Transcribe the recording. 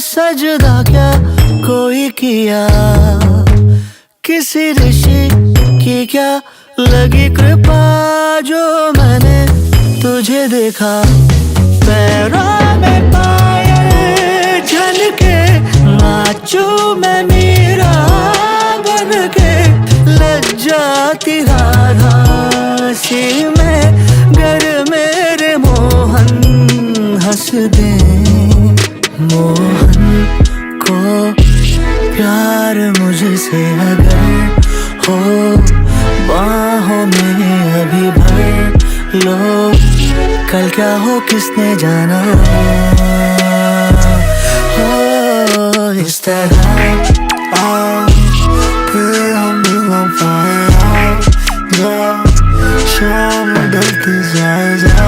सजदा क्या कोई किया, किसी ऋषि की क्या लगी कृपा, जो मैंने तुझे देखा। पैरों में पायल झलके, नाचूं मैं मीरा बन के, लग जाती राधा सी मैं, गर मेरे मोहन हंस दे। मोहन को प्यार मुझसे अगर हो, बाहों में अभी भर लो, कल क्या हो किसने जाना। हो इस तरह